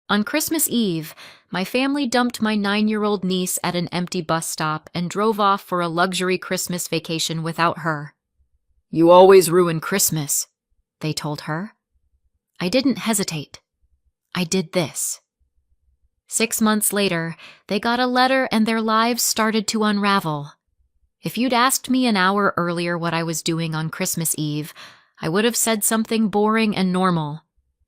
On Christmas Eve, my family dumped my 9-year-old niece at an empty bus stop and drove off for a luxury Christmas vacation without her. "You always ruin Christmas," they told her. I didn't hesitate. I did this. 6 months later, they got a letter and their lives started to unravel. If you'd asked me an hour earlier what I was doing on Christmas Eve, I would have said something boring and normal.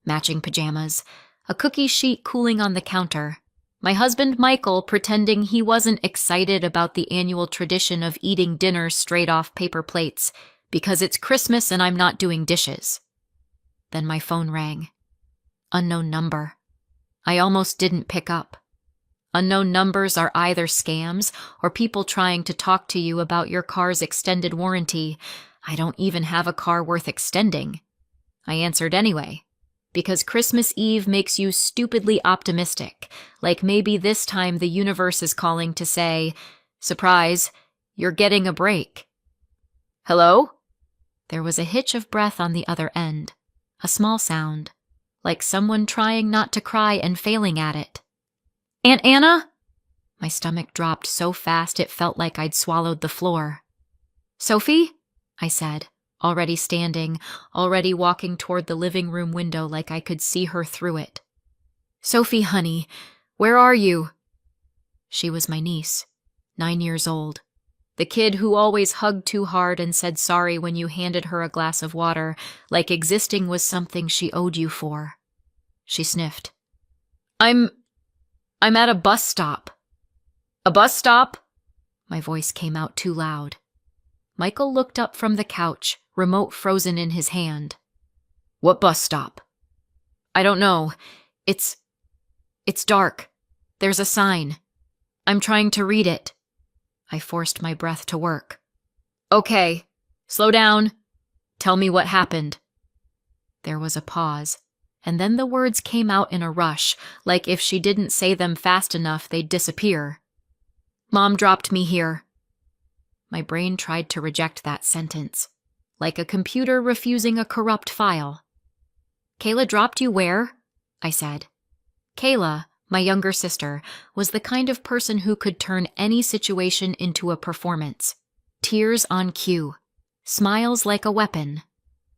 Matching pajamas, a cookie sheet cooling on the counter, my husband Michael pretending he wasn't excited about the annual tradition of eating dinner straight off paper plates because it's Christmas and I'm not doing dishes. Then my phone rang. Unknown number. I almost didn't pick up. Unknown numbers are either scams or people trying to talk to you about your car's extended warranty. I don't even have a car worth extending. I answered anyway, because Christmas Eve makes you stupidly optimistic, like maybe this time the universe is calling to say, "Surprise, you're getting a break." "Hello?" There was a hitch of breath on the other end, a small sound, like someone trying not to cry and failing at it. "Aunt Anna?" My stomach dropped so fast it felt like I'd swallowed the floor. "Sophie?" I said, already standing, already walking toward the living room window like I could see her through it. "Sophie, honey, where are you?" She was my niece, 9 years old. The kid who always hugged too hard and said sorry when you handed her a glass of water, like existing was something she owed you for. She sniffed. I'm at a bus stop." "A bus stop?" My voice came out too loud. Michael looked up from the couch, remote frozen in his hand. "What bus stop?" "I don't know. It's dark. There's a sign. I'm trying to read it." I forced my breath to work. "Okay, slow down. Tell me what happened." There was a pause, and then the words came out in a rush, like if she didn't say them fast enough, they'd disappear. "Mom dropped me here." My brain tried to reject that sentence, like a computer refusing a corrupt file. "Kayla dropped you where?" I said. Kayla, my younger sister, was the kind of person who could turn any situation into a performance. Tears on cue. Smiles like a weapon.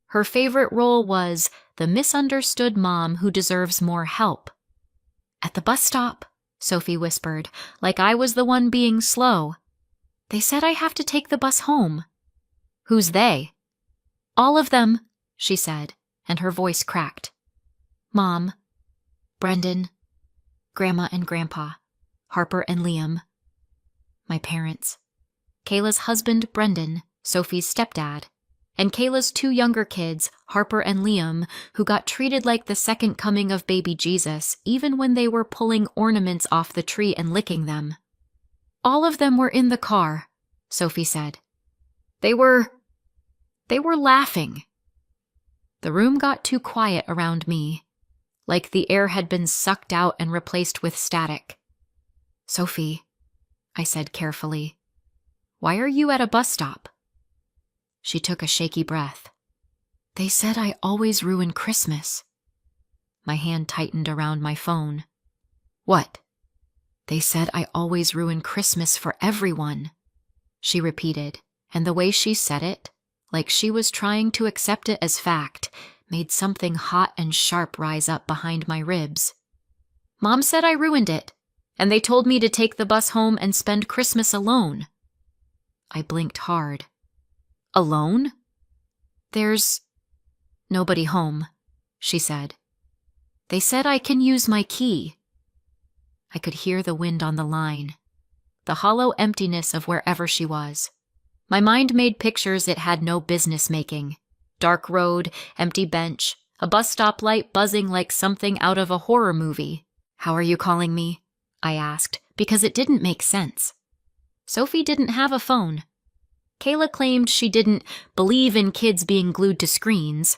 Her favorite role was the misunderstood mom who deserves more help. "At the bus stop," Sophie whispered, like I was the one being slow. "They said I have to take the bus home." "Who's they?" "All of them," she said, and her voice cracked. "Mom, Brendan, Grandma and Grandpa, Harper and Liam." My parents. Kayla's husband, Brendan, Sophie's stepdad, and Kayla's 2 younger kids, Harper and Liam, who got treated like the second coming of baby Jesus, even when they were pulling ornaments off the tree and licking them. "All of them were in the car," Sophie said. They were laughing." The room got too quiet around me, like the air had been sucked out and replaced with static. "Sophie," I said carefully, "why are you at a bus stop?" She took a shaky breath. "They said I always ruin Christmas." My hand tightened around my phone. "What?" "They said I always ruin Christmas for everyone," she repeated, and the way she said it, like she was trying to accept it as fact, made something hot and sharp rise up behind my ribs. "Mom said I ruined it, and they told me to take the bus home and spend Christmas alone." I blinked hard. "Alone?" "There's nobody home," she said. "They said I can use my key." I could hear the wind on the line, the hollow emptiness of wherever she was. My mind made pictures it had no business making. Dark road, empty bench, a bus stop light buzzing like something out of a horror movie. "How are you calling me?" I asked, because it didn't make sense. Sophie didn't have a phone. Kayla claimed she didn't believe in kids being glued to screens,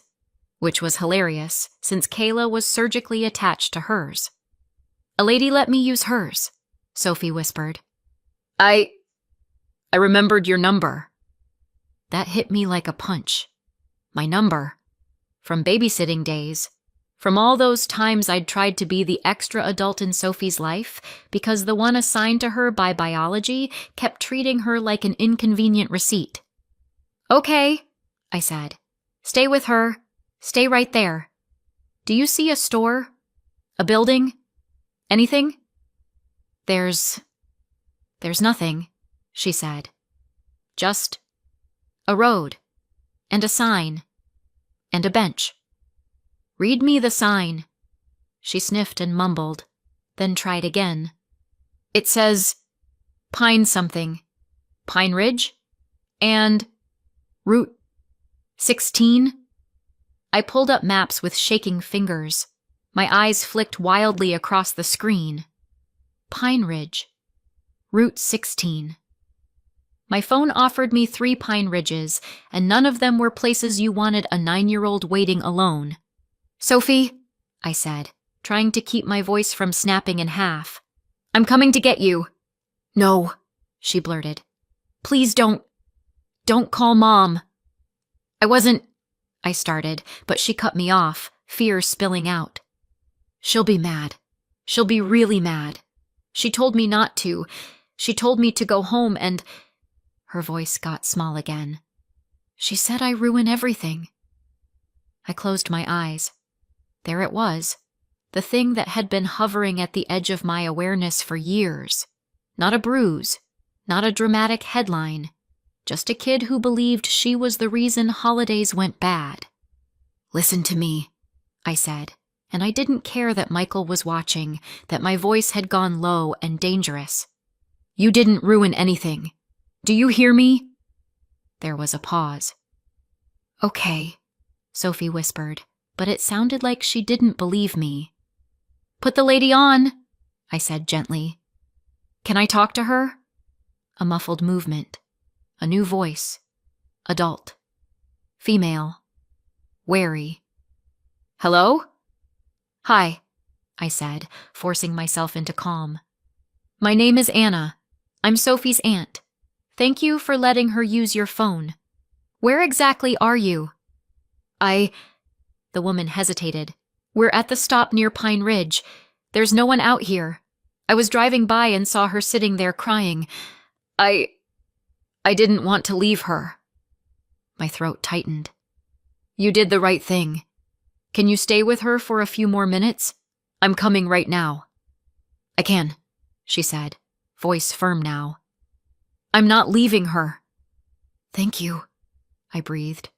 which was hilarious since Kayla was surgically attached to hers. "A lady let me use hers," Sophie whispered. I remembered your number." That hit me like a punch. My number. From babysitting days. From all those times I'd tried to be the extra adult in Sophie's life because the one assigned to her by biology kept treating her like an inconvenient receipt. "Okay," I said. "Stay with her. Stay right there. Do you see a store? A building? Anything?" There's nothing," she said. "Just a road, and a sign, and a bench." "Read me the sign." She sniffed and mumbled, then tried again. "It says Pine something. Pine Ridge? And Route 16? I pulled up maps with shaking fingers. My eyes flicked wildly across the screen. Pine Ridge. Route 16. My phone offered me 3 Pine Ridges, and none of them were places you wanted a 9-year-old waiting alone. "Sophie," I said, trying to keep my voice from snapping in half. "I'm coming to get you." "No," she blurted. "Please don't call Mom." I started, but she cut me off, fear spilling out. "She'll be mad. She'll be really mad. She told me not to. She told me to go home and—" Her voice got small again. "She said I ruin everything." I closed my eyes. There it was, the thing that had been hovering at the edge of my awareness for years. Not a bruise, not a dramatic headline, just a kid who believed she was the reason holidays went bad. "Listen to me," I said, and I didn't care that Michael was watching, that my voice had gone low and dangerous. "You didn't ruin anything. Do you hear me?" There was a pause. "Okay," Sophie whispered, but it sounded like she didn't believe me. "Put the lady on," I said gently. "Can I talk to her?" A muffled movement. A new voice. Adult. Female. Wary. "Hello?" "Hi," I said, forcing myself into calm. "My name is Anna. I'm Sophie's aunt. Thank you for letting her use your phone. Where exactly are you?" The woman hesitated. "We're at the stop near Pine Ridge. There's no one out here. I was driving by and saw her sitting there crying. I didn't want to leave her." My throat tightened. "You did the right thing. Can you stay with her for a few more minutes? I'm coming right now." "I can," she said, voice firm now. "I'm not leaving her." "Thank you," I breathed.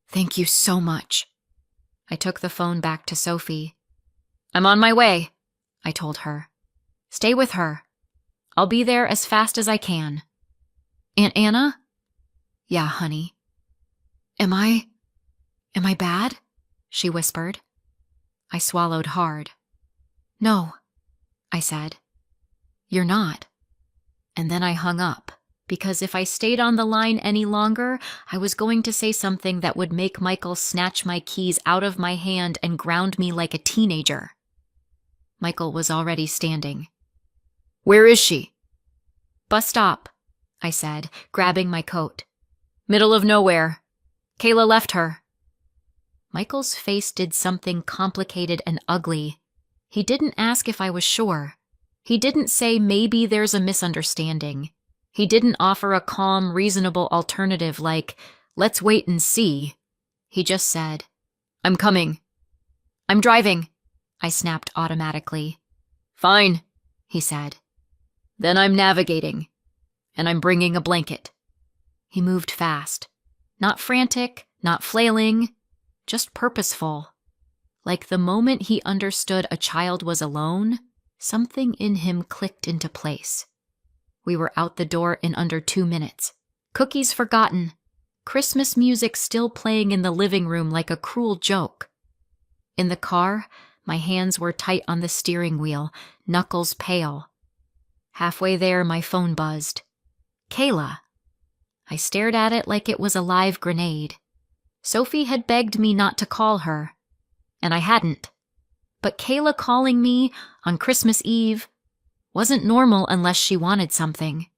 "Thank you so much." I took the phone back to Sophie. "I'm on my way," I told her. "Stay with her. I'll be there as fast as I can." "Aunt Anna?" "Yeah, honey." Am I bad?" she whispered. I swallowed hard. "No," I said. "You're not." And then I hung up, because if I stayed on the line any longer, I was going to say something that would make Michael snatch my keys out of my hand and ground me like a teenager. Michael was already standing. "Where is she?" "Bus stop," I said, grabbing my coat. "Middle of nowhere. Kayla left her." Michael's face did something complicated and ugly. He didn't ask if I was sure. He didn't say maybe there's a misunderstanding. He didn't offer a calm, reasonable alternative like, let's wait and see. He just said, "I'm coming." "I'm driving," I snapped automatically. "Fine," he said. "Then I'm navigating. And I'm bringing a blanket." He moved fast. Not frantic, not flailing, just purposeful. Like the moment he understood a child was alone, something in him clicked into place. We were out the door in under 2 minutes. Cookies forgotten. Christmas music still playing in the living room like a cruel joke. In the car, my hands were tight on the steering wheel, knuckles pale. Halfway there, my phone buzzed. Kayla. I stared at it like it was a live grenade. Sophie had begged me not to call her, and I hadn't. But Kayla calling me on Christmas Eve wasn't normal unless she wanted something.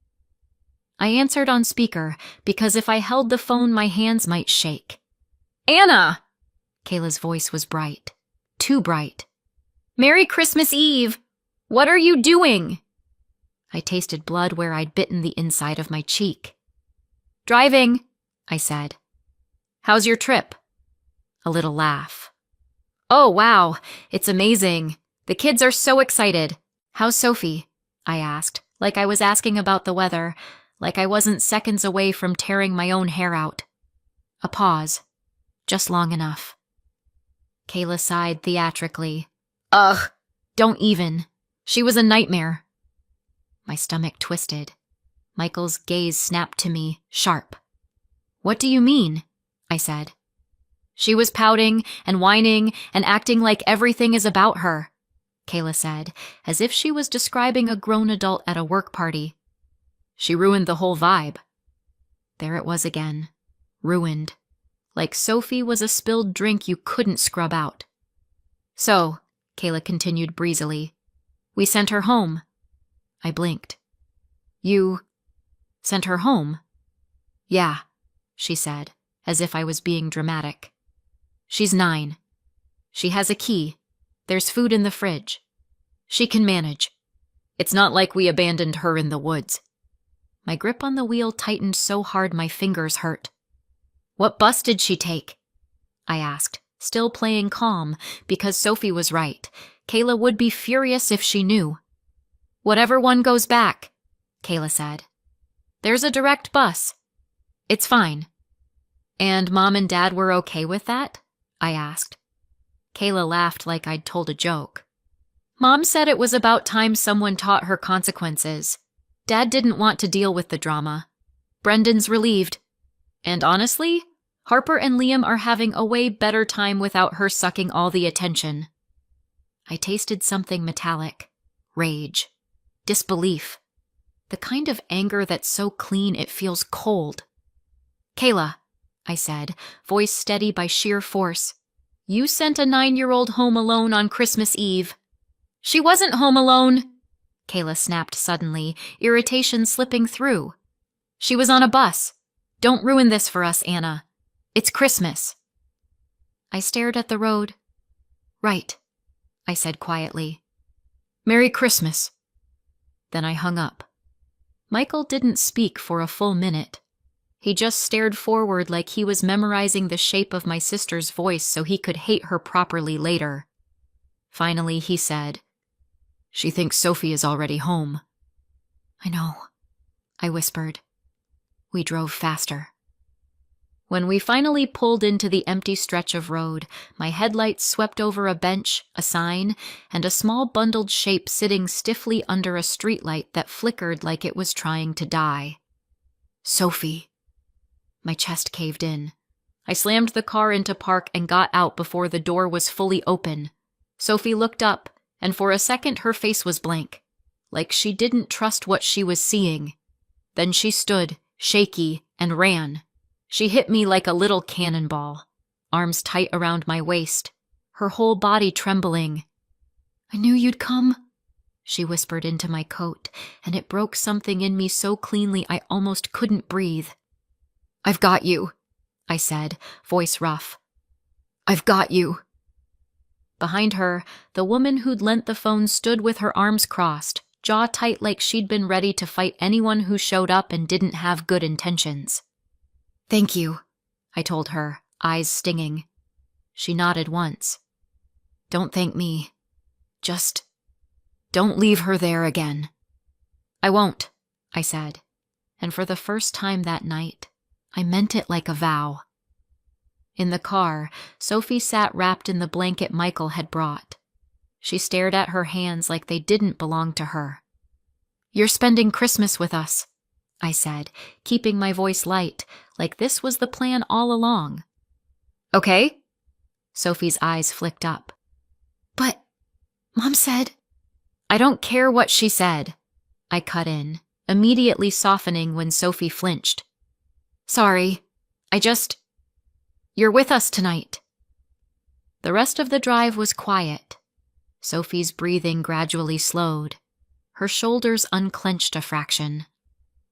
I answered on speaker because if I held the phone, my hands might shake. "Anna!" Kayla's voice was bright. too bright. "Merry Christmas Eve! What are you doing?" I tasted blood where I'd bitten the inside of my cheek. "Driving," I said. "How's your trip?" A little laugh. "Oh, wow, it's amazing. The kids are so excited. How's Sophie?" I asked, like I was asking about the weather, like I wasn't seconds away from tearing my own hair out. A pause, just long enough. Kayla sighed theatrically. "Ugh, don't even. She was a nightmare." My stomach twisted. Michael's gaze snapped to me, sharp. "What do you mean?" I said. "She was pouting and whining and acting like everything is about her," Kayla said, as if she was describing a grown adult at a work party. "She ruined the whole vibe." There it was again. Ruined. Like Sophie was a spilled drink you couldn't scrub out. "So," Kayla continued breezily, "we sent her home." I blinked. "You sent her home?" "Yeah," she said, as if I was being dramatic. "She's 9. She has a key. There's food in the fridge. She can manage. It's not like we abandoned her in the woods." My grip on the wheel tightened so hard my fingers hurt. "What bus did she take?" I asked, still playing calm, because Sophie was right. Kayla would be furious if she knew. "Whatever one goes back," Kayla said. "There's a direct bus. It's fine." "And Mom and Dad were okay with that?" I asked. Kayla laughed like I'd told a joke. "Mom said it was about time someone taught her consequences. Dad didn't want to deal with the drama. Brendan's relieved. And honestly, Harper and Liam are having a way better time without her sucking all the attention." I tasted something metallic. Rage. Disbelief. The kind of anger that's so clean it feels cold. "Kayla," I said, voice steady by sheer force, "you sent a 9-year-old home alone on Christmas Eve." "She wasn't home alone," Kayla snapped suddenly, irritation slipping through. "She was on a bus. Don't ruin this for us, Anna. It's Christmas." I stared at the road. "Right," I said quietly. "Merry Christmas." Then I hung up. Michael didn't speak for a full minute. He just stared forward like he was memorizing the shape of my sister's voice so he could hate her properly later. Finally, he said, "She thinks Sophie is already home." "I know," I whispered. We drove faster. When we finally pulled into the empty stretch of road, my headlights swept over a bench, a sign, and a small bundled shape sitting stiffly under a streetlight that flickered like it was trying to die. "Sophie." My chest caved in. I slammed the car into park and got out before the door was fully open. Sophie looked up, and for a second her face was blank, like she didn't trust what she was seeing. Then she stood, shaky, and ran. She hit me like a little cannonball, arms tight around my waist, her whole body trembling. "I knew you'd come," she whispered into my coat, and it broke something in me so cleanly I almost couldn't breathe. "I've got you," I said, voice rough. "I've got you." Behind her, the woman who'd lent the phone stood with her arms crossed, jaw tight like she'd been ready to fight anyone who showed up and didn't have good intentions. "Thank you," I told her, eyes stinging. She nodded once. "Don't thank me. Just don't leave her there again." "I won't," I said, and for the first time that night, I meant it like a vow. In the car, Sophie sat wrapped in the blanket Michael had brought. She stared at her hands like they didn't belong to her. "You're spending Christmas with us," I said, keeping my voice light, like this was the plan all along. "Okay?" Sophie's eyes flicked up. "But Mom said—" "I don't care what she said," I cut in, immediately softening when Sophie flinched. "Sorry, you're with us tonight." The rest of the drive was quiet. Sophie's breathing gradually slowed. Her shoulders unclenched a fraction.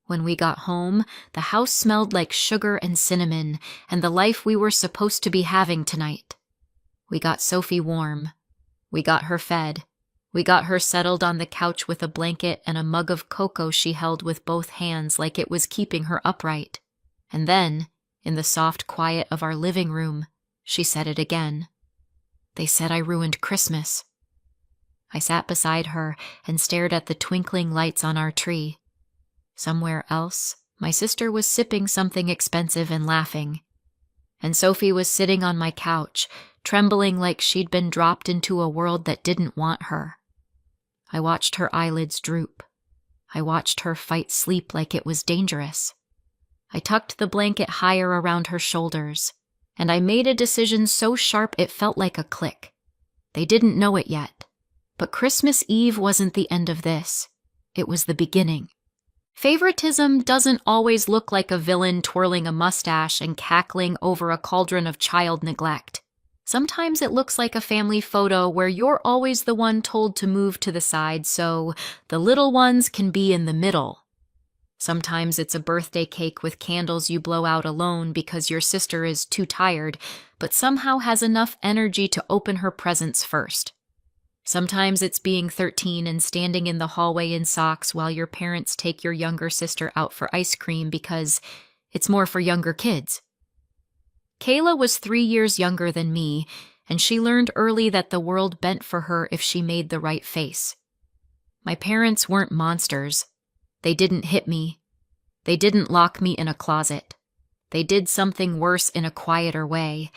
When we got home, the house smelled like sugar and cinnamon and the life we were supposed to be having tonight. We got Sophie warm, We got her fed. We got her settled on the couch with a blanket and a mug of cocoa she held with both hands like it was keeping her upright. And then, in the soft quiet of our living room, she said it again. They said I ruined Christmas. I sat beside her and stared at the twinkling lights on our tree. Somewhere else, my sister was sipping something expensive and laughing. And Sophie was sitting on my couch, trembling like she'd been dropped into a world that didn't want her. I watched her eyelids droop. I watched her fight sleep like it was dangerous. I tucked the blanket higher around her shoulders, and I made a decision so sharp it felt like a click. They didn't know it yet, but Christmas Eve wasn't the end of this. It was the beginning. Favoritism doesn't always look like a villain twirling a mustache and cackling over a cauldron of child neglect. Sometimes it looks like a family photo where you're always the one told to move to the side so the little ones can be in the middle. Sometimes it's a birthday cake with candles you blow out alone because your sister is too tired, but somehow has enough energy to open her presents first. Sometimes it's being 13 and standing in the hallway in socks while your parents take your younger sister out for ice cream because it's more for younger kids. Kayla was 3 years younger than me, and she learned early that the world bent for her if she made the right face. My parents weren't monsters. They didn't hit me. They didn't lock me in a closet. They did something worse in a quieter way.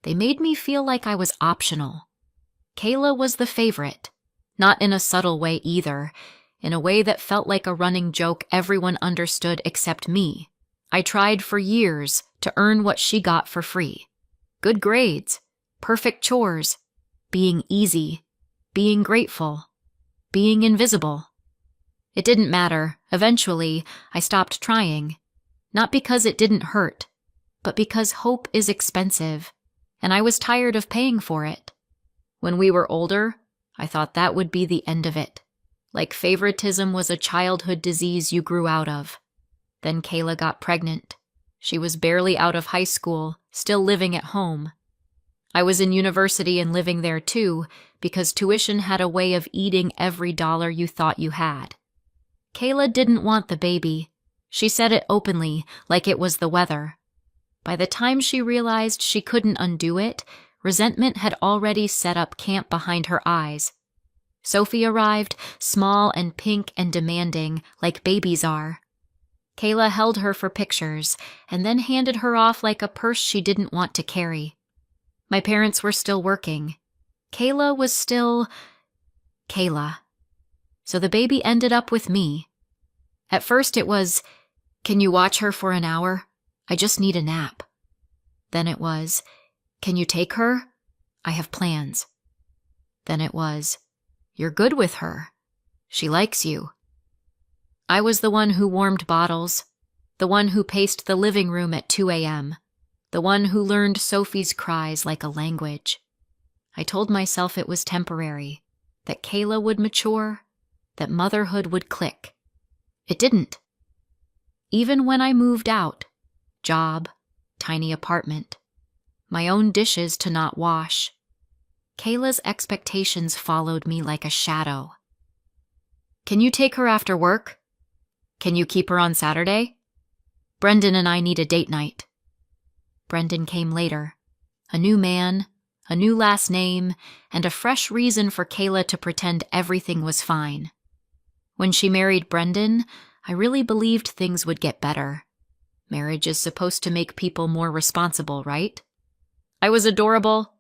They made me feel like I was optional. Kayla was the favorite, not in a subtle way either, in a way that felt like a running joke everyone understood except me. I tried for years to earn what she got for free. Good grades, perfect chores, being easy, being grateful, being invisible. It didn't matter. Eventually, I stopped trying. Not because it didn't hurt, but because hope is expensive, and I was tired of paying for it. When we were older, I thought that would be the end of it. Like favoritism was a childhood disease you grew out of. Then Kayla got pregnant. She was barely out of high school, still living at home. I was in university and living there too, because tuition had a way of eating every dollar you thought you had. Kayla didn't want the baby. She said it openly, like it was the weather. By the time she realized she couldn't undo it, resentment had already set up camp behind her eyes. Sophie arrived, small and pink and demanding, like babies are. Kayla held her for pictures, and then handed her off like a purse she didn't want to carry. My parents were still working. Kayla was still Kayla. So the baby ended up with me. At first it was, "Can you watch her for an hour? I just need a nap." Then it was, "Can you take her? I have plans." Then it was, "You're good with her. She likes you." I was the one who warmed bottles, the one who paced the living room at 2 a.m., the one who learned Sophie's cries like a language. I told myself it was temporary, that Kayla would mature, that motherhood would click. It didn't. Even when I moved out, job, tiny apartment, my own dishes to not wash, Kayla's expectations followed me like a shadow. "Can you take her after work? Can you keep her on Saturday? Brendan and I need a date night." Brendan came later. A new man, a new last name, and a fresh reason for Kayla to pretend everything was fine. When she married Brendan, I really believed things would get better. Marriage is supposed to make people more responsible, right? I was adorable.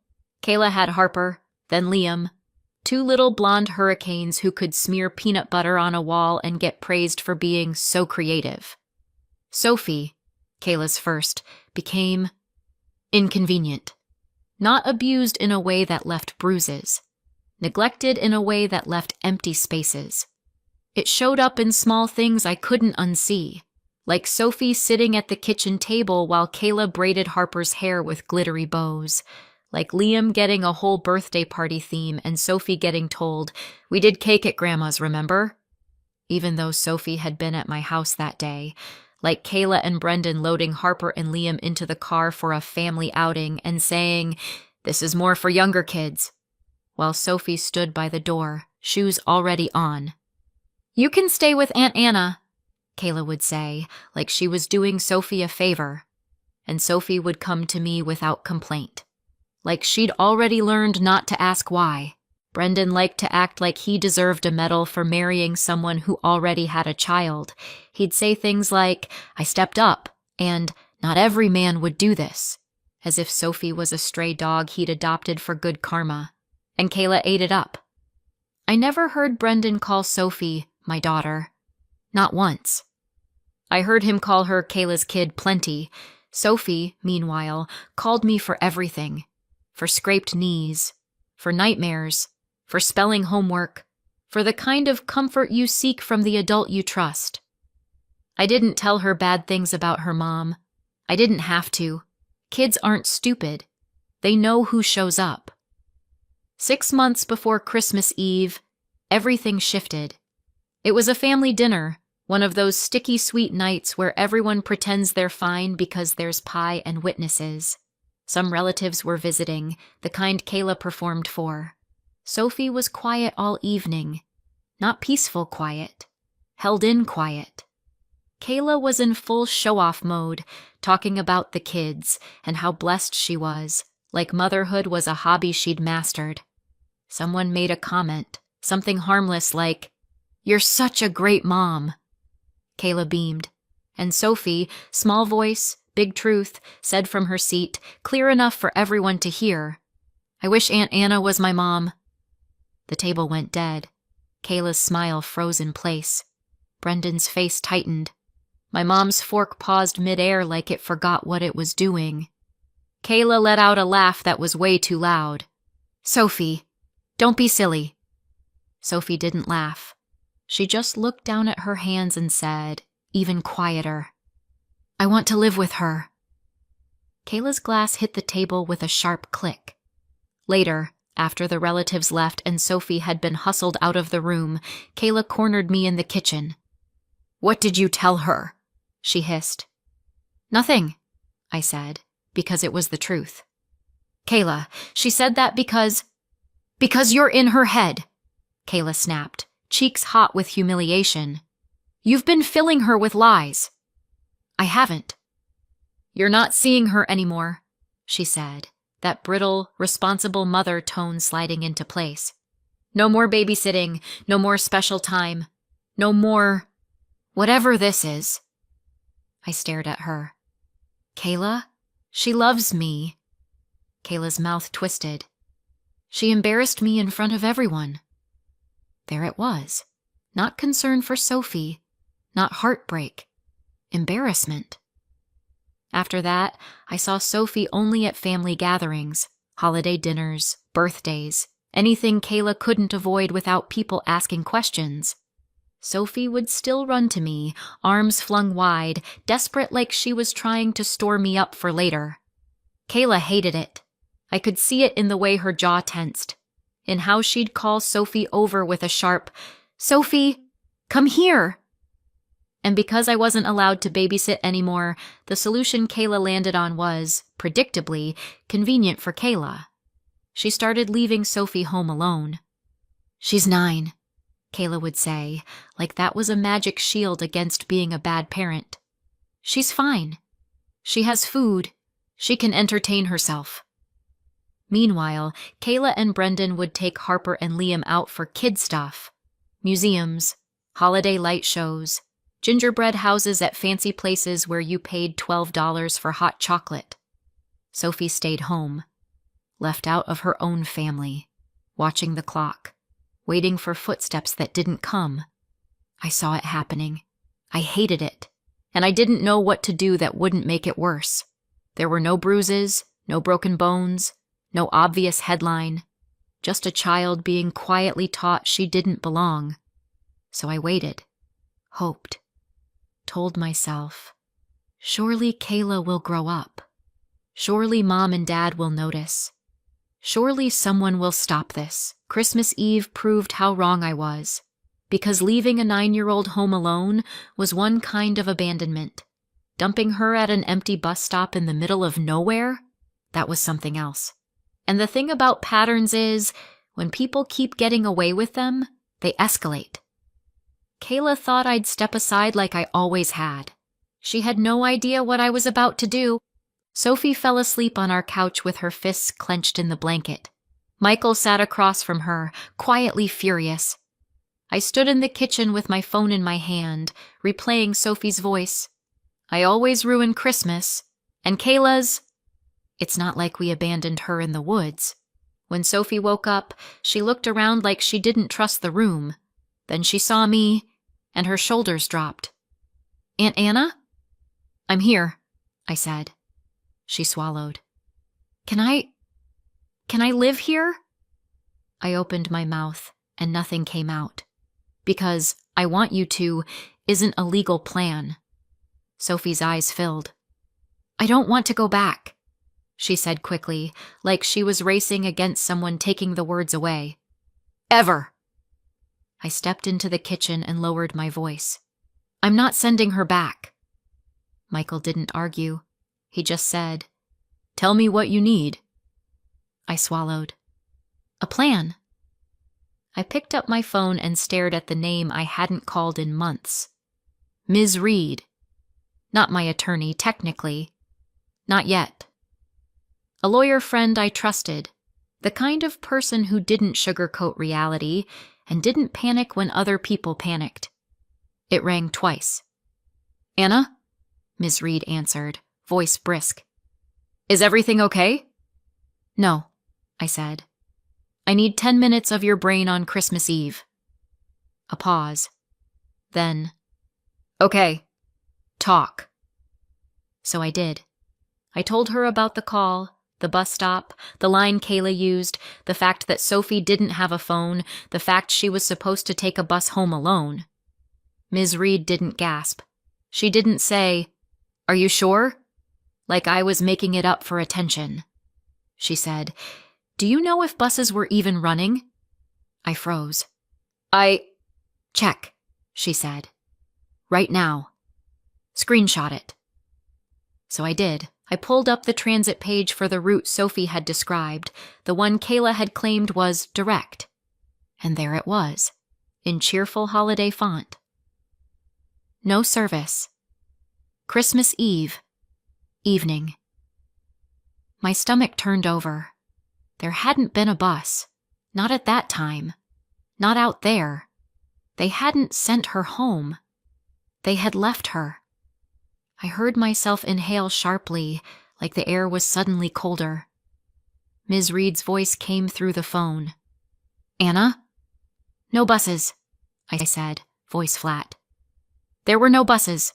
Kayla had Harper, then Liam, 2 little blonde hurricanes who could smear peanut butter on a wall and get praised for being so creative. Sophie, Kayla's first, became inconvenient. Not abused in a way that left bruises. Neglected in a way that left empty spaces. It showed up in small things I couldn't unsee, like Sophie sitting at the kitchen table while Kayla braided Harper's hair with glittery bows, like Liam getting a whole birthday party theme and Sophie getting told, "We did cake at Grandma's, remember?" Even though Sophie had been at my house that day, like Kayla and Brendan loading Harper and Liam into the car for a family outing and saying, "This is more for younger kids." while Sophie stood by the door, shoes already on. "You can stay with Aunt Anna," Kayla would say, like she was doing Sophie a favor. And Sophie would come to me without complaint, like she'd already learned not to ask why. Brendan liked to act like he deserved a medal for marrying someone who already had a child. He'd say things like, "I stepped up," and "not every man would do this," as if Sophie was a stray dog he'd adopted for good karma. And Kayla ate it up. I never heard Brendan call Sophie my daughter. Not once. I heard him call her Kayla's kid plenty. Sophie, meanwhile, called me for everything. For scraped knees, for nightmares, for spelling homework, for the kind of comfort you seek from the adult you trust. I didn't tell her bad things about her mom. I didn't have to. Kids aren't stupid. They know who shows up. 6 months before Christmas Eve, everything shifted. It was a family dinner, one of those sticky sweet nights where everyone pretends they're fine because there's pie and witnesses. Some relatives were visiting, the kind Kayla performed for. Sophie was quiet all evening. Not peaceful quiet. Held-in quiet. Kayla was in full show-off mode, talking about the kids and how blessed she was, like motherhood was a hobby she'd mastered. Someone made a comment, something harmless like, "You're such a great mom." Kayla beamed, and Sophie, small voice, big truth, said from her seat, clear enough for everyone to hear, "I wish Aunt Anna was my mom." The table went dead. Kayla's smile froze in place. Brendan's face tightened. My mom's fork paused midair like it forgot what it was doing. Kayla let out a laugh that was way too loud. "Sophie, don't be silly." Sophie didn't laugh. She just looked down at her hands and said, even quieter, "I want to live with her." Kayla's glass hit the table with a sharp click. Later, after the relatives left and Sophie had been hustled out of the room, Kayla cornered me in the kitchen. "What did you tell her?" she hissed. "Nothing," I said, because it was the truth. "Kayla, she said that because you're in her head," Kayla snapped, cheeks hot with humiliation. "You've been filling her with lies." "I haven't." "You're not seeing her anymore," she said, that brittle, responsible mother tone sliding into place. "No more babysitting, no more special time, no more whatever this is." I stared at her. "Kayla, she loves me." Kayla's mouth twisted. "She embarrassed me in front of everyone." There it was. Not concern for Sophie, not heartbreak, embarrassment. After that, I saw Sophie only at family gatherings, holiday dinners, birthdays, anything Kayla couldn't avoid without people asking questions. Sophie would still run to me, arms flung wide, desperate like she was trying to store me up for later. Kayla hated it. I could see it in the way her jaw tensed, in how she'd call Sophie over with a sharp, "Sophie, come here!" And because I wasn't allowed to babysit anymore, the solution Kayla landed on was, predictably, convenient for Kayla. She started leaving Sophie home alone. "She's 9, Kayla would say, like that was a magic shield against being a bad parent. "She's fine. She has food. She can entertain herself." Meanwhile, Kayla and Brendan would take Harper and Liam out for kid stuff. Museums, holiday light shows, gingerbread houses at fancy places where you paid $12 for hot chocolate. Sophie stayed home, left out of her own family, watching the clock, waiting for footsteps that didn't come. I saw it happening. I hated it, and I didn't know what to do that wouldn't make it worse. There were no bruises, no broken bones, no obvious headline, just a child being quietly taught she didn't belong. So I waited, hoped, told myself, surely Kayla will grow up. Surely Mom and Dad will notice. Surely someone will stop this. Christmas Eve proved how wrong I was, because leaving a 9-year-old home alone was one kind of abandonment. Dumping her at an empty bus stop in the middle of nowhere, that was something else. And the thing about patterns is, When people keep getting away with them, they escalate. Kayla thought I'd step aside like I always had. She had no idea what I was about to do. Sophie fell asleep on our couch with her fists clenched in the blanket. Michael sat across from her, quietly furious. I stood in the kitchen with my phone in my hand, replaying Sophie's voice. I always ruin Christmas. And Kayla's... It's not like we abandoned her in the woods. When Sophie woke up, she looked around like she didn't trust the room. Then she saw me, and her shoulders dropped. "Aunt Anna?" "I'm here," I said. She swallowed. Can I live here?" I opened my mouth, and nothing came out. Because "I want you to" isn't a legal plan. Sophie's eyes filled. "I don't want to go back," she said quickly, like she was racing against someone taking the words away. "Ever." I stepped into the kitchen and lowered my voice. "I'm not sending her back." Michael didn't argue. He just said, "Tell me what you need." I swallowed. "A plan." I picked up my phone and stared at the name I hadn't called in months. Ms. Reed. Not my attorney, technically. Not yet. A lawyer friend I trusted, the kind of person who didn't sugarcoat reality and didn't panic when other people panicked. It rang twice. "Anna?" Ms. Reed answered, voice brisk. "Is everything okay?" "No," I said. "I need 10 minutes of your brain on Christmas Eve." A pause. Then, "Okay, talk." So I did. I told her about the call, the bus stop, the line Kayla used, the fact that Sophie didn't have a phone, the fact she was supposed to take a bus home alone. Ms. Reed didn't gasp. She didn't say, "Are you sure?" like I was making it up for attention. She said, "Do you know if buses were even running?" I froze. Check," she said. "Right now. Screenshot it." So I did. I pulled up the transit page for the route Sophie had described, the one Kayla had claimed was direct. And there it was, in cheerful holiday font. No service. Christmas Eve. Evening. My stomach turned over. There hadn't been a bus. Not at that time. Not out there. They hadn't sent her home. They had left her. I heard myself inhale sharply, like the air was suddenly colder. Ms. Reed's voice came through the phone. "Anna?" "No buses," I said, voice flat. "There were no buses."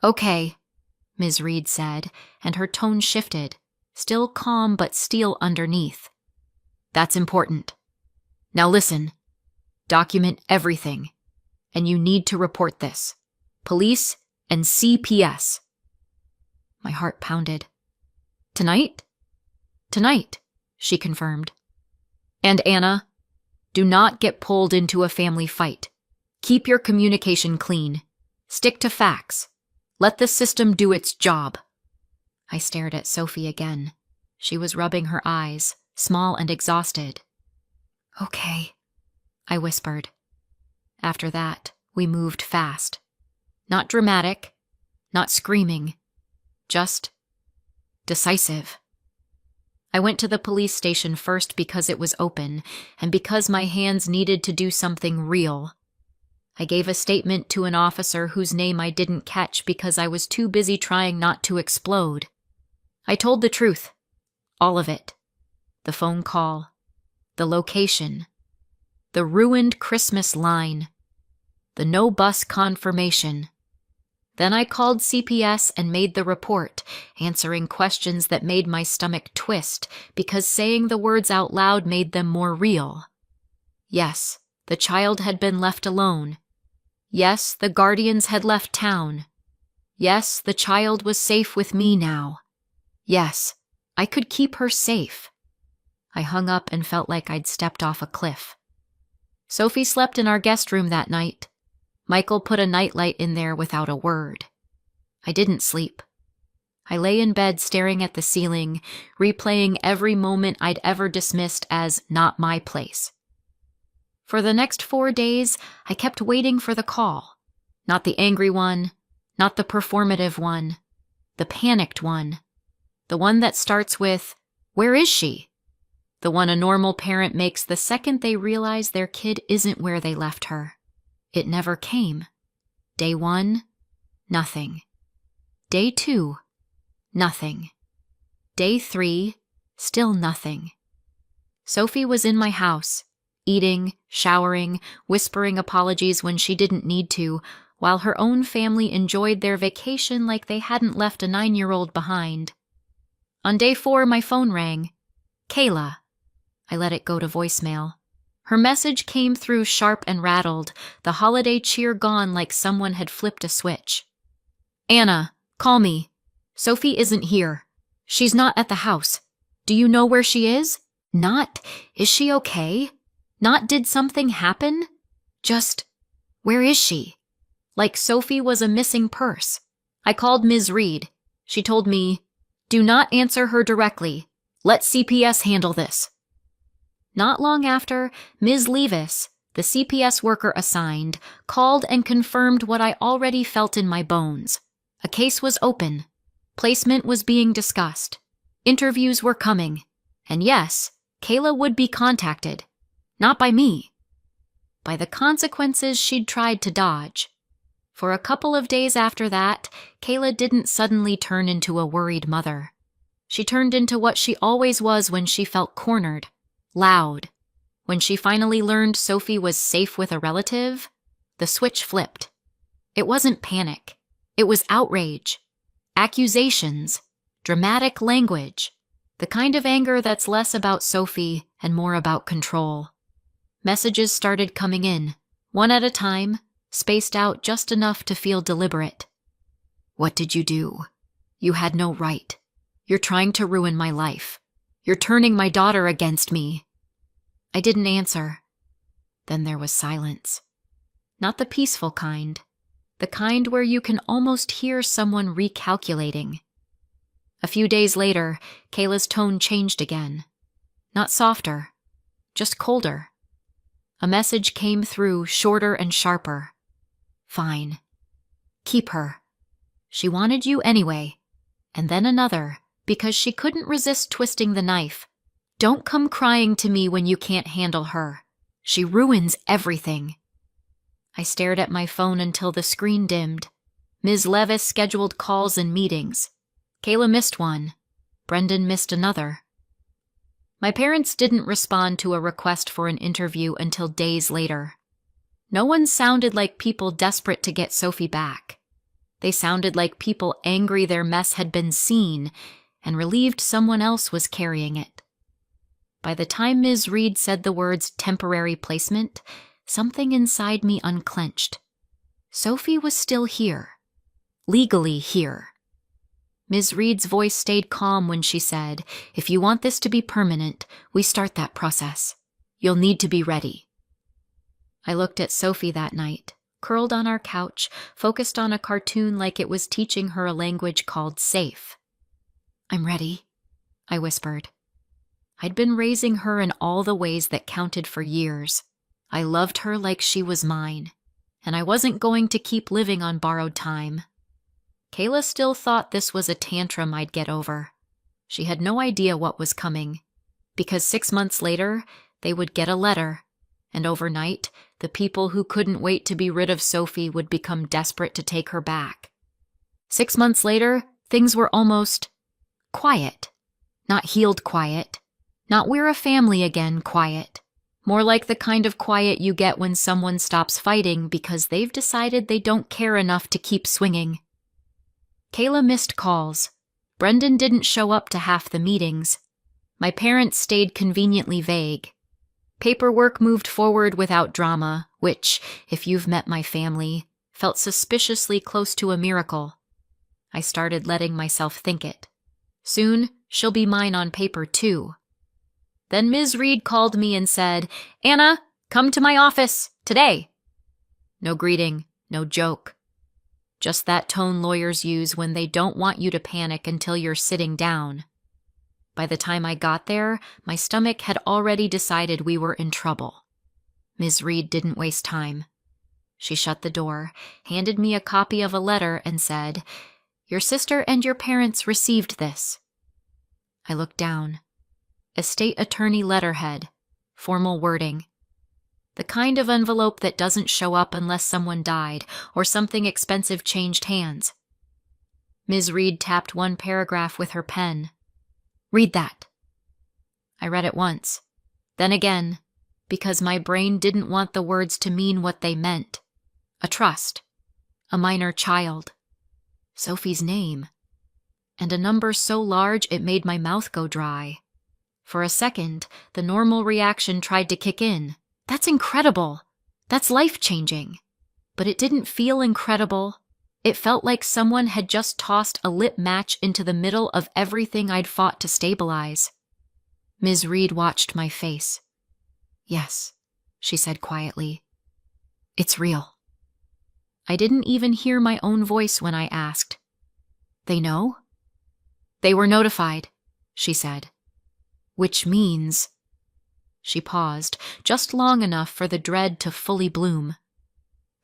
"Okay," Ms. Reed said, and her tone shifted, still calm but steel underneath. "That's important. Now listen. Document everything. And you need to report this. Police and CPS." My heart pounded. "Tonight?" "Tonight," she confirmed. "And Anna, do not get pulled into a family fight. Keep your communication clean. Stick to facts. Let the system do its job." I stared at Sophie again. She was rubbing her eyes, small and exhausted. "Okay," I whispered. After that, we moved fast. Not dramatic, not screaming, just decisive. I went to the police station first because it was open, and because my hands needed to do something real. I gave a statement to an officer whose name I didn't catch because I was too busy trying not to explode. I told the truth. All of it. The phone call. The location. The ruined Christmas line. The no bus confirmation. Then I called CPS and made the report, answering questions that made my stomach twist because saying the words out loud made them more real. Yes, the child had been left alone. Yes, the guardians had left town. Yes, the child was safe with me now. Yes, I could keep her safe. I hung up and felt like I'd stepped off a cliff. Sophie slept in our guest room that night. Michael put a nightlight in there without a word. I didn't sleep. I lay in bed staring at the ceiling, replaying every moment I'd ever dismissed as not my place. For the next 4 days, I kept waiting for the call. Not the angry one, not the performative one, the panicked one. The one that starts with, "Where is she?" The one a normal parent makes the second they realize their kid isn't where they left her. It never came. Day 1, nothing. Day 2, nothing. Day 3, still nothing. Sophie was in my house, eating, showering, whispering apologies when she didn't need to, while her own family enjoyed their vacation like they hadn't left a 9-year-old behind. On day 4, my phone rang. Kayla. I let it go to voicemail. Her message came through sharp and rattled, the holiday cheer gone like someone had flipped a switch. Anna, call me. Sophie isn't here. She's not at the house. Do you know where she is? Not, is she okay? Not, did something happen? Just, where is she? Like Sophie was a missing purse. I called Ms. Reed. She told me, do not answer her directly. Let CPS handle this. Not long after, Ms. Levis, the CPS worker assigned, called and confirmed what I already felt in my bones. A case was open. Placement was being discussed. Interviews were coming. And yes, Kayla would be contacted. Not by me. By the consequences she'd tried to dodge. For a couple of days after that, Kayla didn't suddenly turn into a worried mother. She turned into what she always was when she felt cornered. Loud. When she finally learned Sophie was safe with a relative, the switch flipped. It wasn't panic. It was outrage. Accusations. Dramatic language. The kind of anger that's less about Sophie and more about control. Messages started coming in, one at a time, spaced out just enough to feel deliberate. What did you do? You had no right. You're trying to ruin my life. You're turning my daughter against me. I didn't answer. Then there was silence. Not the peaceful kind. The kind where you can almost hear someone recalculating. A few days later, Kayla's tone changed again. Not softer, just colder. A message came through, shorter and sharper. Fine. Keep her. She wanted you anyway. And then another, because she couldn't resist twisting the knife. Don't come crying to me when you can't handle her. She ruins everything. I stared at my phone until the screen dimmed. Ms. Levis scheduled calls and meetings. Kayla missed one. Brendan missed another. My parents didn't respond to a request for an interview until days later. No one sounded like people desperate to get Sophie back. They sounded like people angry their mess had been seen and relieved someone else was carrying it. By the time Ms. Reed said the words temporary placement, something inside me unclenched. Sophie was still here. Legally here. Ms. Reed's voice stayed calm when she said, if you want this to be permanent, we start that process. You'll need to be ready. I looked at Sophie that night, curled on our couch, focused on a cartoon like it was teaching her a language called safe. I'm ready, I whispered. I'd been raising her in all the ways that counted for years. I loved her like she was mine, and I wasn't going to keep living on borrowed time. Kayla still thought this was a tantrum I'd get over. She had no idea what was coming, because 6 months later, they would get a letter, and overnight, the people who couldn't wait to be rid of Sophie would become desperate to take her back. 6 months later, things were almost quiet. Not healed quiet. Not we're a family again quiet. More like the kind of quiet you get when someone stops fighting because they've decided they don't care enough to keep swinging. Kayla missed calls. Brendan didn't show up to half the meetings. My parents stayed conveniently vague. Paperwork moved forward without drama, which, if you've met my family, felt suspiciously close to a miracle. I started letting myself think it. Soon, she'll be mine on paper too. Then Ms. Reed called me and said, Anna, come to my office, today. No greeting, no joke. Just that tone lawyers use when they don't want you to panic until you're sitting down. By the time I got there, my stomach had already decided we were in trouble. Ms. Reed didn't waste time. She shut the door, handed me a copy of a letter, and said, "Your sister and your parents received this." I looked down. Estate attorney letterhead, formal wording. The kind of envelope that doesn't show up unless someone died or something expensive changed hands. Ms. Reed tapped one paragraph with her pen. "Read that." I read it once, then again, because my brain didn't want the words to mean what they meant. A trust, a minor child, Sophie's name, and a number so large it made my mouth go dry. For a second, the normal reaction tried to kick in. That's incredible. That's life-changing. But it didn't feel incredible. It felt like someone had just tossed a lit match into the middle of everything I'd fought to stabilize. Ms. Reed watched my face. "Yes," she said quietly. "It's real." I didn't even hear my own voice when I asked, "They know?" "They were notified," she said. "Which means—" She paused, just long enough for the dread to fully bloom.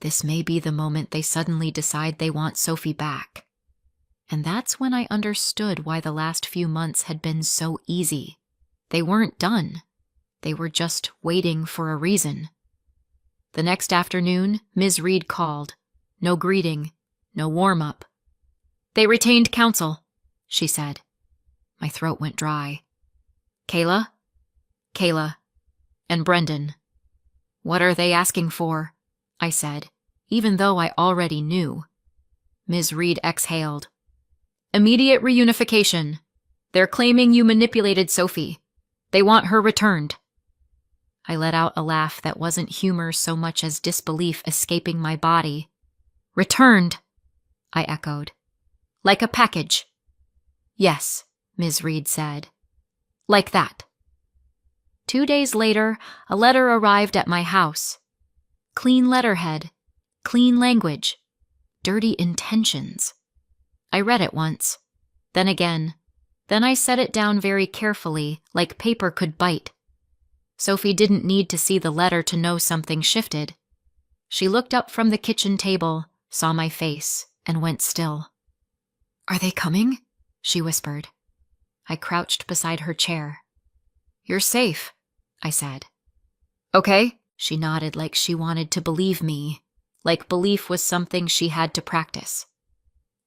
This may be the moment they suddenly decide they want Sophie back. And that's when I understood why the last few months had been so easy. They weren't done. They were just waiting for a reason. The next afternoon, Ms. Reed called. No greeting, no warm-up. "They retained counsel," she said. My throat went dry. "Kayla?" "Kayla. And Brendan." "What are they asking for?" I said, even though I already knew. Ms. Reed exhaled. "Immediate reunification. They're claiming you manipulated Sophie. They want her returned." I let out a laugh that wasn't humor so much as disbelief escaping my body. "Returned," I echoed. "Like a package." "Yes," Ms. Reed said. "Like that." 2 days later, a letter arrived at my house. Clean letterhead, clean language, dirty intentions. I read it once, then again. Then I set it down very carefully, like paper could bite. Sophie didn't need to see the letter to know something shifted. She looked up from the kitchen table, saw my face, and went still. "Are they coming?" she whispered. I crouched beside her chair. "You're safe," I said. "Okay," she nodded like she wanted to believe me, like belief was something she had to practice.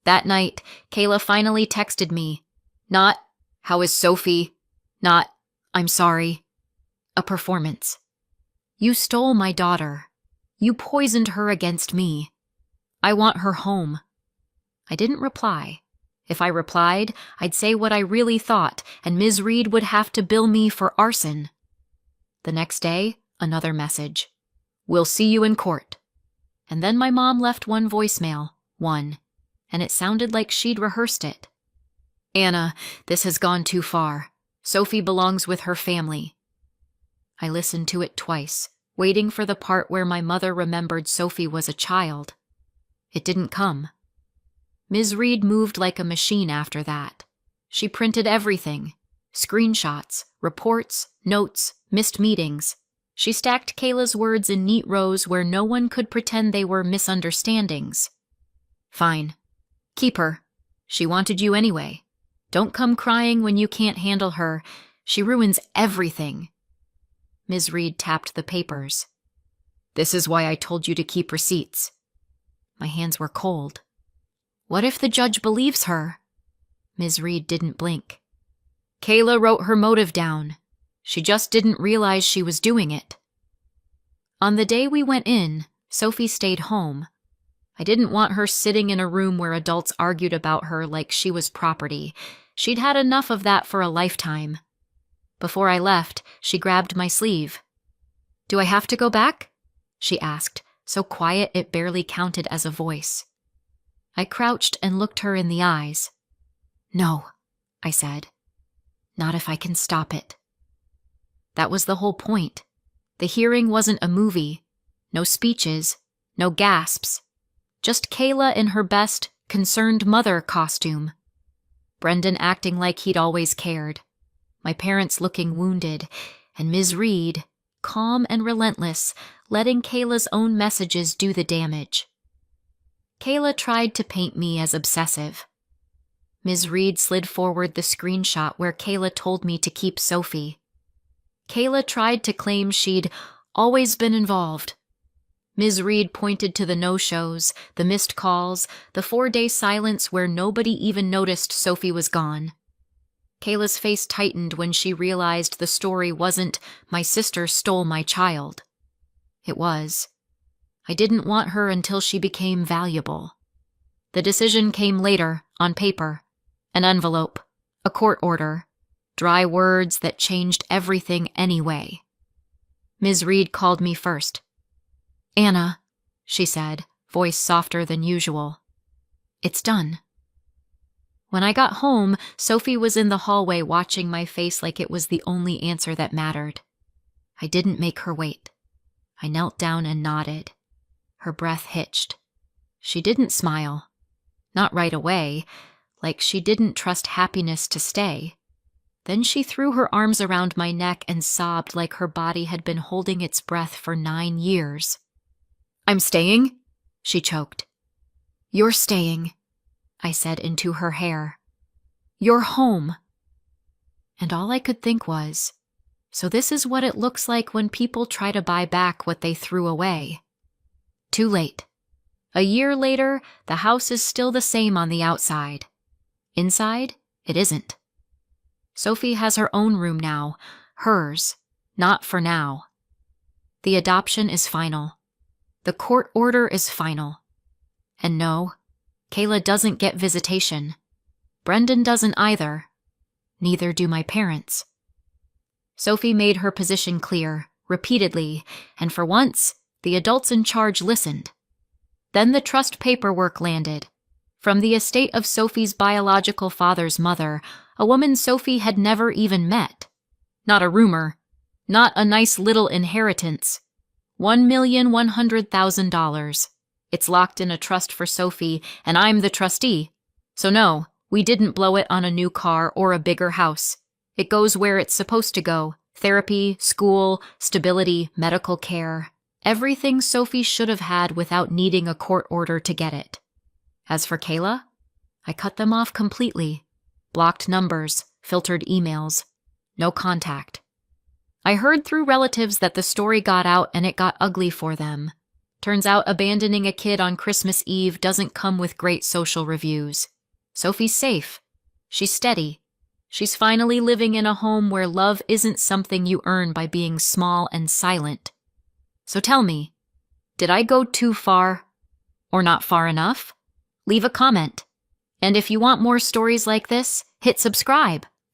That night, Kayla finally texted me. Not, "How is Sophie?" Not, "I'm sorry." A performance. "You stole my daughter. You poisoned her against me. I want her home." I didn't reply. If I replied, I'd say what I really thought, and Ms. Reed would have to bill me for arson. The next day, another message. "We'll see you in court." And then my mom left one voicemail, and it sounded like she'd rehearsed it. "Anna, this has gone too far. Sophie belongs with her family." I listened to it twice, waiting for the part where my mother remembered Sophie was a child. It didn't come. Ms. Reed moved like a machine after that. She printed everything. Screenshots, reports, notes, missed meetings. She stacked Kayla's words in neat rows where no one could pretend they were misunderstandings. "Fine. Keep her. She wanted you anyway. Don't come crying when you can't handle her. She ruins everything." Ms. Reed tapped the papers. "This is why I told you to keep receipts." My hands were cold. "What if the judge believes her?" Ms. Reed didn't blink. "Kayla wrote her motive down. She just didn't realize she was doing it." On the day we went in, Sophie stayed home. I didn't want her sitting in a room where adults argued about her like she was property. She'd had enough of that for a lifetime. Before I left, she grabbed my sleeve. "Do I have to go back?" she asked, so quiet it barely counted as a voice. I crouched and looked her in the eyes. "No," I said. "Not if I can stop it." That was the whole point. The hearing wasn't a movie. No speeches, no gasps. Just Kayla in her best, concerned mother costume. Brendan acting like he'd always cared. My parents looking wounded, and Ms. Reed, calm and relentless, letting Kayla's own messages do the damage. Kayla tried to paint me as obsessive. Ms. Reed slid forward the screenshot where Kayla told me to keep Sophie. Kayla tried to claim she'd always been involved. Ms. Reed pointed to the no-shows, the missed calls, the 4-day silence where nobody even noticed Sophie was gone. Kayla's face tightened when she realized the story wasn't, "My sister stole my child." It was, "I didn't want her until she became valuable." The decision came later, on paper. An envelope, a court order, dry words that changed everything anyway. Ms. Reed called me first. "Anna," she said, voice softer than usual. "It's done." When I got home, Sophie was in the hallway watching my face like it was the only answer that mattered. I didn't make her wait. I knelt down and nodded. Her breath hitched. She didn't smile. Not right away, like she didn't trust happiness to stay. Then she threw her arms around my neck and sobbed like her body had been holding its breath for 9 years. "I'm staying?" she choked. "You're staying," I said into her hair. "You're home." And all I could think was, so this is what it looks like when people try to buy back what they threw away. Too late. A year later, the house is still the same on the outside. Inside, it isn't. Sophie has her own room now, hers, not for now. The adoption is final. The court order is final. And no, Kayla doesn't get visitation. Brendan doesn't either. Neither do my parents. Sophie made her position clear, repeatedly, and for once, the adults in charge listened. Then the trust paperwork landed. From the estate of Sophie's biological father's mother, a woman Sophie had never even met. Not a rumor. Not a nice little inheritance. $1,100,000. It's locked in a trust for Sophie, and I'm the trustee. So no, we didn't blow it on a new car or a bigger house. It goes where it's supposed to go. Therapy, school, stability, medical care. Everything Sophie should have had without needing a court order to get it. As for Kayla, I cut them off completely. Blocked numbers, filtered emails. No contact. I heard through relatives that the story got out and it got ugly for them. Turns out abandoning a kid on Christmas Eve doesn't come with great social reviews. Sophie's safe. She's steady. She's finally living in a home where love isn't something you earn by being small and silent. So tell me, did I go too far? Or not far enough? Leave a comment. And if you want more stories like this, hit subscribe.